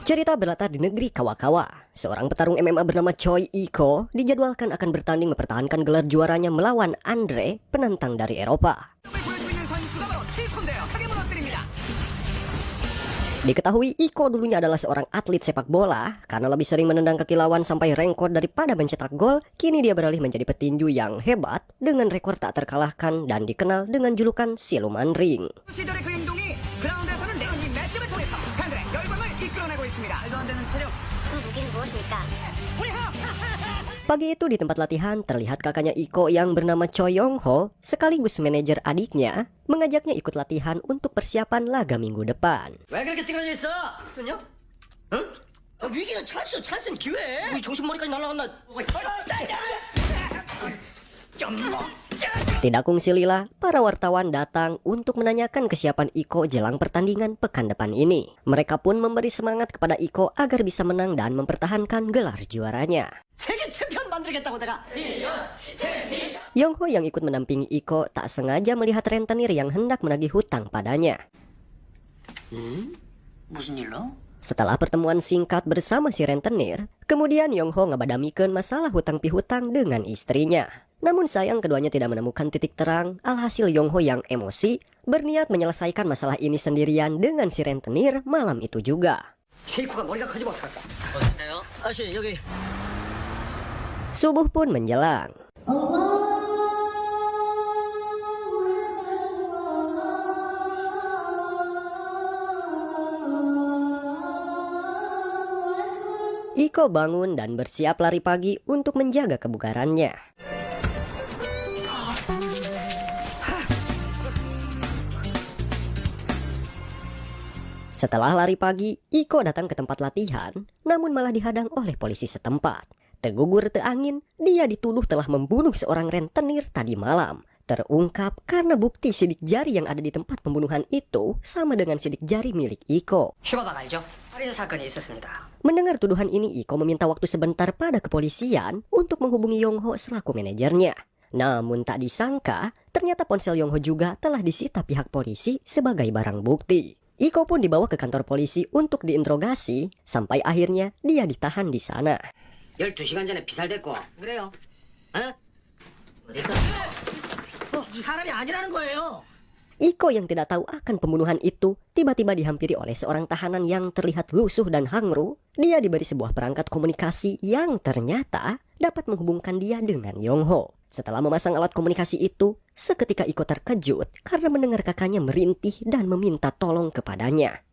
Cerita berlatar di negeri Kawakawa. Seorang petarung MMA bernama Choi Iko dijadwalkan akan bertanding mempertahankan gelar juaranya melawan Andre, penantang dari Eropa. Diketahui Iko dulunya adalah seorang atlet sepak bola. Karena lebih sering menendang kaki lawan sampai rekor daripada mencetak gol, kini dia beralih menjadi petinju yang hebat dengan rekor tak terkalahkan dan dikenal dengan julukan siluman ring. Pagi itu di tempat latihan terlihat kakaknya Iko yang bernama Choi Yong-ho sekaligus manajer adiknya mengajaknya ikut latihan untuk persiapan laga minggu depan. Tidak kungsi lila, para wartawan datang untuk menanyakan kesiapan Iko jelang pertandingan pekan depan ini. Mereka pun memberi semangat kepada Iko agar bisa menang dan mempertahankan gelar juaranya. Yongho yang ikut mendampingi Iko tak sengaja melihat rentenir yang hendak menagih hutang padanya. Setelah pertemuan singkat bersama si rentenir, kemudian Yongho ngabadamikeun masalah hutang pihutang dengan istrinya. Namun sayang keduanya tidak menemukan titik terang, alhasil Yongho yang emosi berniat menyelesaikan masalah ini sendirian dengan si rentenir malam itu juga. Subuh pun menjelang. Iko bangun dan bersiap lari pagi untuk menjaga kebugarannya. Setelah lari pagi, Iko datang ke tempat latihan, namun malah dihadang oleh polisi setempat. Tegugur teangin, dia dituduh telah membunuh seorang rentenir tadi malam. Terungkap karena bukti sidik jari yang ada di tempat pembunuhan itu sama dengan sidik jari milik Iko. Mendengar tuduhan ini, Iko meminta waktu sebentar pada kepolisian untuk menghubungi Yongho selaku manajernya. Namun tak disangka, ternyata ponsel Yongho juga telah disita pihak polisi sebagai barang bukti. Iko pun dibawa ke kantor polisi untuk diinterogasi, sampai akhirnya dia ditahan di sana. 12시간 전에 비살됐고 그래요? 어디서? 사람이 아니라는 거예요. Iko yang tidak tahu akan pembunuhan itu tiba-tiba dihampiri oleh seorang tahanan yang terlihat lusuh dan hangru. Dia diberi sebuah perangkat komunikasi yang ternyata dapat menghubungkan dia dengan Yongho. Setelah memasang alat komunikasi itu, seketika Iko terkejut karena mendengar kakaknya merintih dan meminta tolong kepadanya.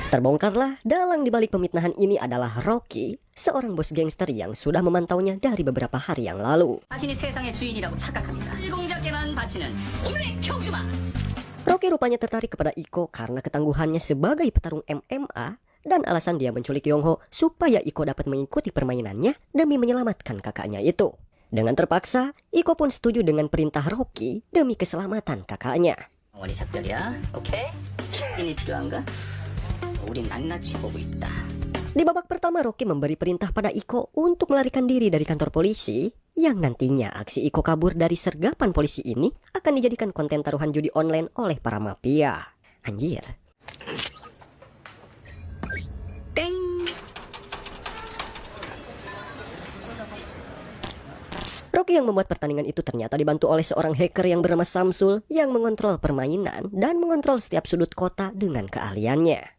Terbongkarlah dalang dibalik pemitnahan ini adalah Rocky, seorang bos gangster yang sudah memantaunya dari beberapa hari yang lalu. Rocky rupanya tertarik kepada Iko karena ketangguhannya sebagai petarung MMA dan alasan dia menculik Yongho supaya Iko dapat mengikuti permainannya demi menyelamatkan kakaknya itu. Dengan terpaksa, Iko pun setuju dengan perintah Rocky demi keselamatan kakaknya. Di babak pertama, Rocky memberi perintah pada Iko untuk melarikan diri dari kantor polisi, yang nantinya aksi Iko kabur dari sergapan polisi ini akan dijadikan konten taruhan judi online oleh para mafia. Anjir. Rocky yang membuat pertandingan itu ternyata dibantu oleh seorang hacker yang bernama Samsul yang mengontrol permainan dan mengontrol setiap sudut kota dengan keahliannya.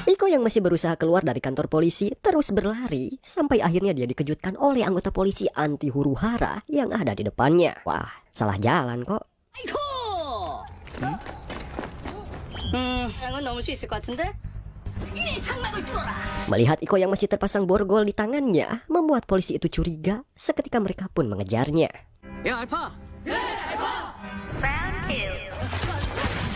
Iko yang masih berusaha keluar dari kantor polisi terus berlari sampai akhirnya dia dikejutkan oleh anggota polisi anti huru-hara yang ada di depannya. Wah, salah jalan kok. Melihat Iko yang masih terpasang borgol di tangannya membuat polisi itu curiga, seketika mereka pun mengejarnya. Ya, Alpha. Round 2.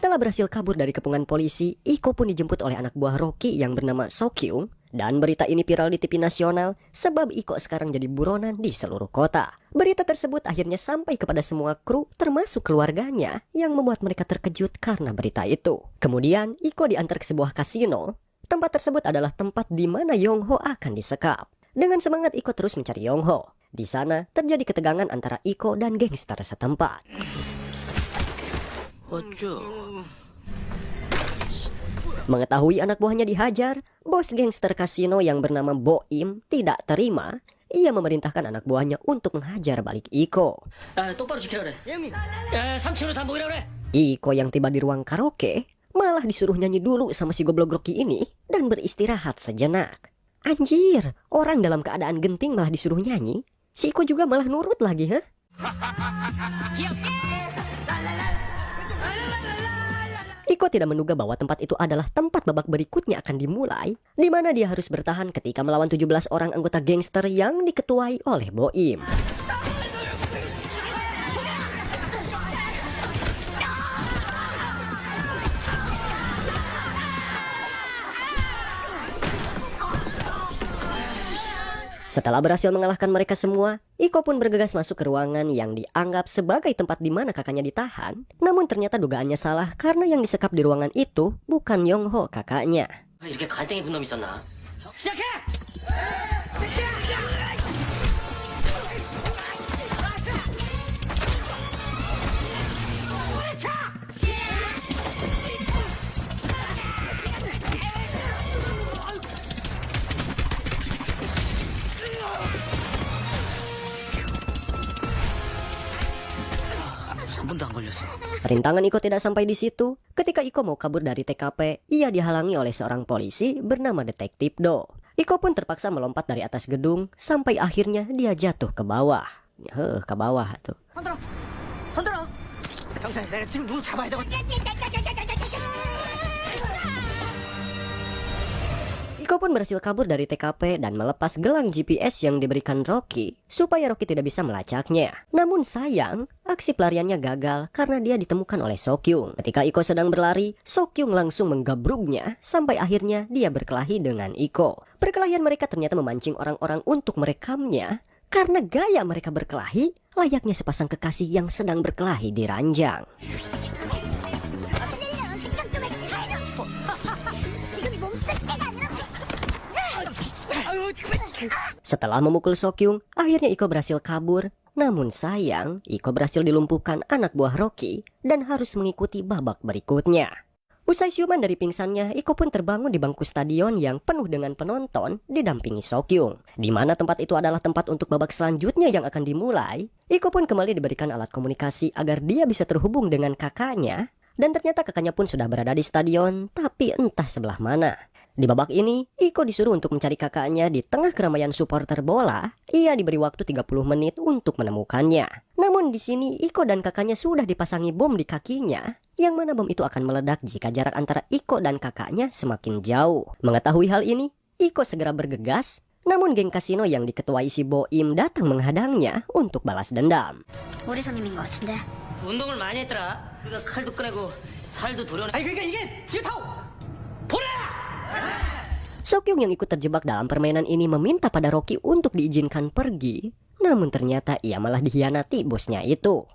Setelah berhasil kabur dari kepungan polisi, Iko pun dijemput oleh anak buah Rocky yang bernama Sokyung. Dan berita ini viral di TV nasional sebab Iko sekarang jadi buronan di seluruh kota. Berita tersebut akhirnya sampai kepada semua kru termasuk keluarganya yang membuat mereka terkejut karena berita itu. Kemudian Iko diantar ke sebuah kasino. Tempat tersebut adalah tempat di mana Yongho akan disekap. Dengan semangat Iko terus mencari Yongho. Di sana terjadi ketegangan antara Iko dan gangster setempat. Mengetahui anak buahnya dihajar, bos gangster kasino yang bernama Boim tidak terima. Ia memerintahkan anak buahnya untuk menghajar balik Iko. Iko yang tiba di ruang karaoke malah disuruh nyanyi dulu sama si goblok Rocky ini dan beristirahat sejenak. Anjir, orang dalam keadaan genting malah disuruh nyanyi. Si Iko juga malah nurut lagi, ha? Iko tidak menduga bahwa tempat itu adalah tempat babak berikutnya akan dimulai, di mana dia harus bertahan ketika melawan 17 orang anggota gangster yang diketuai oleh Boim. Setelah berhasil mengalahkan mereka semua, Iko pun bergegas masuk ke ruangan yang dianggap sebagai tempat di mana kakaknya ditahan. Namun ternyata dugaannya salah karena yang disekap di ruangan itu bukan Yongho kakaknya. Rintangan Iko tidak sampai di situ. Ketika Iko mau kabur dari TKP, ia dihalangi oleh seorang polisi bernama Detektif Do. Iko pun terpaksa melompat dari atas gedung sampai akhirnya dia jatuh ke bawah. Ke bawah tuh. Iko pun berhasil kabur dari TKP dan melepas gelang GPS yang diberikan Rocky supaya Rocky tidak bisa melacaknya. Namun sayang, aksi pelariannya gagal karena dia ditemukan oleh Sokyung. Ketika Iko sedang berlari, Sokyung langsung menggabruknya sampai akhirnya dia berkelahi dengan Iko. Perkelahian mereka ternyata memancing orang-orang untuk merekamnya karena gaya mereka berkelahi layaknya sepasang kekasih yang sedang berkelahi di ranjang. Setelah memukul Sokyung, akhirnya Iko berhasil kabur. Namun sayang, Iko berhasil dilumpuhkan anak buah Rocky dan harus mengikuti babak berikutnya. Usai siuman dari pingsannya, Iko pun terbangun di bangku stadion yang penuh dengan penonton didampingi Sokyung. Di mana tempat itu adalah tempat untuk babak selanjutnya yang akan dimulai. Iko pun kembali diberikan alat komunikasi agar dia bisa terhubung dengan kakaknya. Dan ternyata kakaknya pun sudah berada di stadion, tapi entah sebelah mana. Di babak ini, Iko disuruh untuk mencari kakaknya di tengah keramaian supporter bola. Ia diberi waktu 30 menit untuk menemukannya. Namun di sini Iko dan kakaknya sudah dipasangi bom di kakinya, yang mana bom itu akan meledak jika jarak antara Iko dan kakaknya semakin jauh. Mengetahui hal ini, Iko segera bergegas. Namun geng kasino yang diketuai si Boim datang menghadangnya untuk balas dendam. 운동을 많이 했더라. 그러니까 칼도 꺼내고 살도 도려내. 아니 그러니까 이게 지금 다 보라! Sokyung yang ikut terjebak dalam permainan ini meminta pada Rocky untuk diizinkan pergi. Namun ternyata ia malah dikhianati bosnya itu.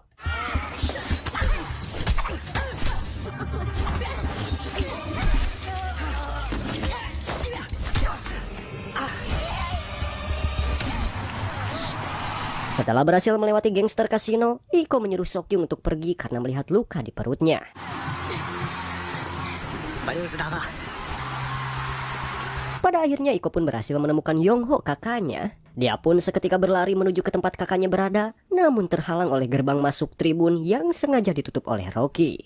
Setelah berhasil melewati gangster kasino, Iko menyuruh Sokyung untuk pergi karena melihat luka di perutnya. Pada akhirnya Iko pun berhasil menemukan Yongho kakaknya. Dia pun seketika berlari menuju ke tempat kakaknya berada, namun terhalang oleh gerbang masuk tribun yang sengaja ditutup oleh Rocky.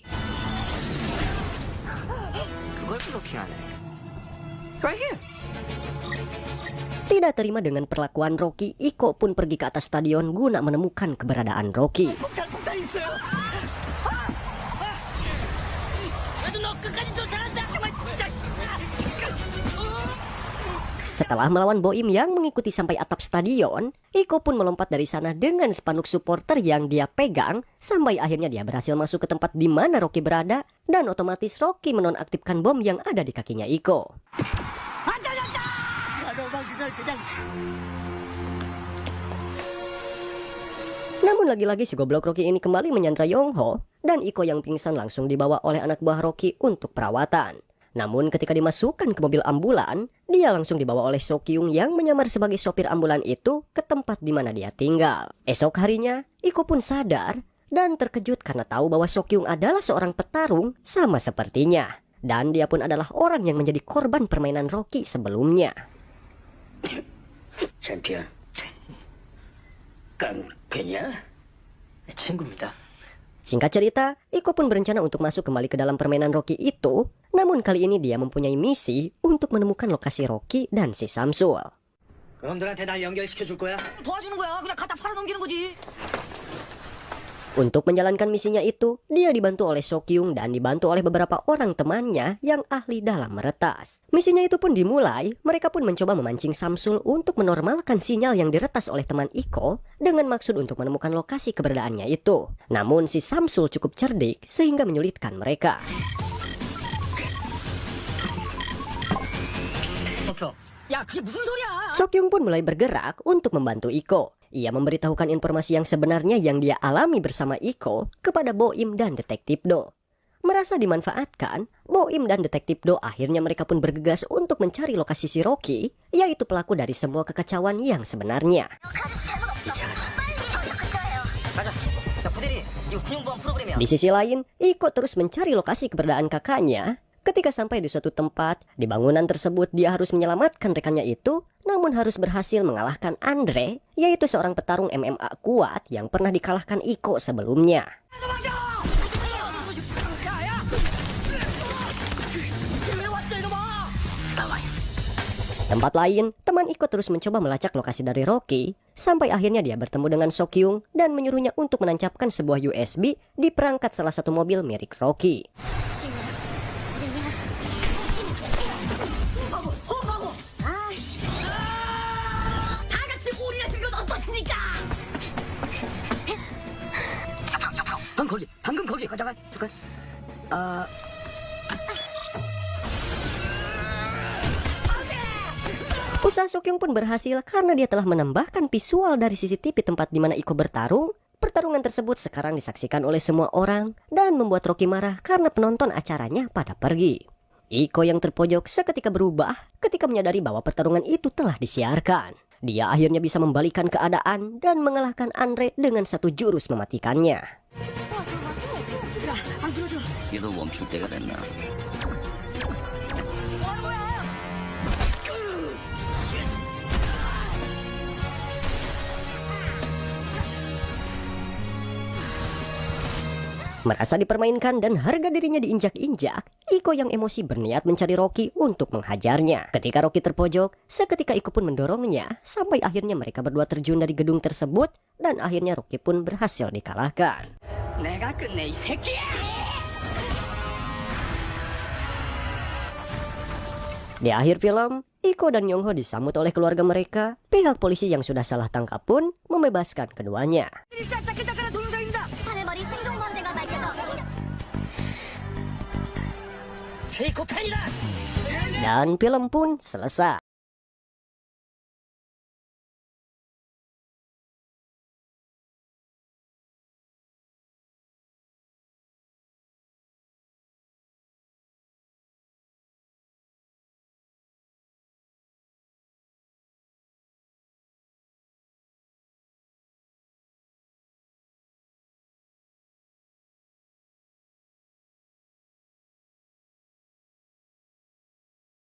Tidak terima dengan perlakuan Rocky, Iko pun pergi ke atas stadion guna menemukan keberadaan Rocky. Setelah melawan Boim yang mengikuti sampai atap stadion, Iko pun melompat dari sana dengan spanduk supporter yang dia pegang, sampai akhirnya dia berhasil masuk ke tempat di mana Rocky berada, dan otomatis Rocky menonaktifkan bom yang ada di kakinya Iko. Namun lagi-lagi si goblok Rocky ini kembali menyandra Yongho, dan Iko yang pingsan langsung dibawa oleh anak buah Rocky untuk perawatan. Namun ketika dimasukkan ke mobil ambulan, dia langsung dibawa oleh Sokyung yang menyamar sebagai sopir ambulan itu ke tempat di mana dia tinggal. Esok harinya, Iko pun sadar dan terkejut karena tahu bahwa Sokyung adalah seorang petarung sama sepertinya. Dan dia pun adalah orang yang menjadi korban permainan Rocky sebelumnya. 챔피언 깡패냐? 친구입니다. Singkat cerita, Iko pun berencana untuk masuk kembali ke dalam permainan Rocky itu. Namun kali ini dia mempunyai misi untuk menemukan lokasi Rocky dan si Samsul. 그놈들한테 날 연결시켜줄 거야? 도와주는 거야. 그냥 갖다 팔아넘기는 거지. Untuk menjalankan misinya itu, dia dibantu oleh Sokyung dan dibantu oleh beberapa orang temannya yang ahli dalam meretas. Misinya itu pun dimulai, mereka pun mencoba memancing Samsul untuk menormalkan sinyal yang diretas oleh teman Iko dengan maksud untuk menemukan lokasi keberadaannya itu. Namun si Samsul cukup cerdik sehingga menyulitkan mereka. 야, 그게 무슨 소리야? Sokyung pun mulai bergerak untuk membantu Iko. Ia memberitahukan informasi yang sebenarnya yang dia alami bersama Iko kepada Boim dan Detektif Do. Merasa dimanfaatkan, Boim dan Detektif Do akhirnya mereka pun bergegas untuk mencari lokasi si Rocky, yaitu pelaku dari semua kekacauan yang sebenarnya. Di sisi lain, Iko terus mencari lokasi keberadaan kakaknya. Ketika sampai di suatu tempat, di bangunan tersebut dia harus menyelamatkan rekannya itu, namun harus berhasil mengalahkan Andre, yaitu seorang petarung MMA kuat yang pernah dikalahkan Iko sebelumnya. Tempat lain, teman Iko terus mencoba melacak lokasi dari Rocky, sampai akhirnya dia bertemu dengan Sokyung dan menyuruhnya untuk menancapkan sebuah USB di perangkat salah satu mobil milik Rocky. 방금 거기 잠깐 Usaha Sokyung pun berhasil karena dia telah menambahkan visual dari CCTV tempat di mana Iko bertarung. Pertarungan tersebut sekarang disaksikan oleh semua orang dan membuat Rocky marah karena penonton acaranya pada pergi. Iko yang terpojok seketika berubah ketika menyadari bahwa pertarungan itu telah disiarkan. Dia akhirnya bisa membalikan keadaan dan mengalahkan Andre dengan satu jurus mematikannya. 얘도 멈출 때가 됐나? Merasa dipermainkan dan harga dirinya diinjak-injak, Iko yang emosi berniat mencari Rocky untuk menghajarnya. Ketika Rocky terpojok, seketika Iko pun mendorongnya, sampai akhirnya mereka berdua terjun dari gedung tersebut, dan akhirnya Rocky pun berhasil dikalahkan. 내가 끝내 이 새끼야! Di akhir film, Iko dan Yongho disambut oleh keluarga mereka. Pihak polisi yang sudah salah tangkap pun membebaskan keduanya. Dan film pun selesai.